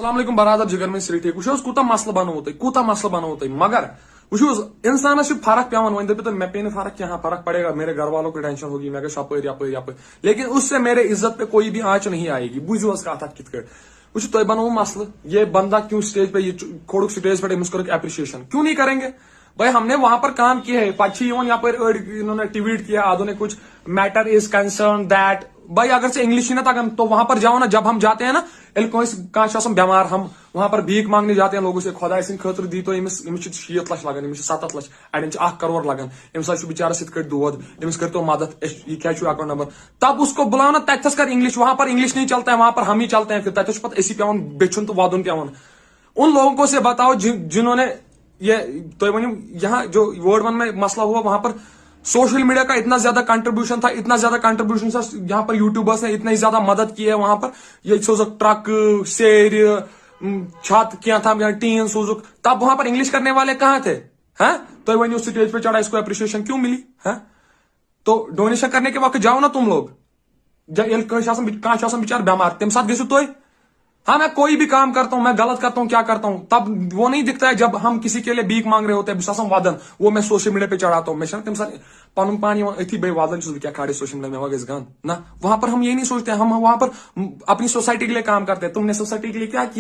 السلام علیکم برادر جگر میں سری ٹھیک وچھو کوتاہ مسلہ بنو تھی مگر وچھو انسانس سے فرق پیوان ون دپو مے پی فرق کیا فرق پڑے گا میرے گھر والوں کو ٹینشن ہوگی میں شپر یپر لیکن اس سے میرے عزت پہ کوئی بھی آنچ نہیں آئے گی بوزو کت کت وچھو تہ بنو مسئلہ یہ بندہ کیوں اسٹیج پہ یہ کھوڑک اسٹیج پہ امس کر اپریشیشن کیوں نہیں کریں گے بھائی ہم نے وہاں پر کام کیا ہے پچھی انہوں نے ٹویٹ کیا آدھوں نے کچھ میٹر از کنسرن دیٹ بھائی اگر سے انگلش ہی نہ تگن تو وہاں پر جاؤ نا جب ہم جاتے ہیں نا بیمار ہم وہاں پر بھیک مانگنے جاتے ہیں لوگوں سے خدا سند خاطر دی تو امس 60 لچھ لگان امس 7 لچھ اڑین 1 کروڑ لگان امس بچارس ات کٹ دود امس کرتو مدد یہ کیا اکاؤنٹ نمبر تب اس کو بلانا تتس کر انگلش وہاں پر انگلش نہیں چلتا ہے وہاں پر ہم ہی چلتے ہیں پھر تتس پتہ اسی پیون بچھن تو ودن پیون ان لوگوں کو سے بتاؤ جنہوں نے یہ تو یہاں جو ورڈ 1 میں مسئلہ ہوا وہاں پر سوشل میڈیا کا اتنا زیادہ کنٹریبیوشن تھا یہاں پر یوٹیوبرس نے اتنی زیادہ مدد کی ہے وہاں پر یہ سوزک ٹرک سیر چھت کیا تھا ٹین سوزک تب وہاں پر انگلش کرنے والے کہاں تھے تو ونیو اسٹیج پہ چڑھا اس کو اپریشیشن کیوں ملی تو ڈونیشن کرنے کے وقت جاؤ نا تم لوگ بچار بیمار تم ساتھ گھسو تو ہاں میں کوئی بھی کام کرتا ہوں میں غلط کرتا ہوں کیا کرتا ہوں تب وہ نہیں دکھتا ہے جب ہم کسی کے لیے بھیک مانگ رہے ہوتے ہیں ودن وہ میں سوشل میڈیا پہ چڑھاتا ہوں میں تم ساتھ پن پان اتھی بے ودن کیا کھاڑے سوشل میڈیا میں گز گان نہ وہاں پر ہم یہ نہیں سوچتے ہم وہاں پر اپنی سوسائٹی کے لیے کام کرتے ہیں تم نے سوسائٹی کے لیے کیا کیا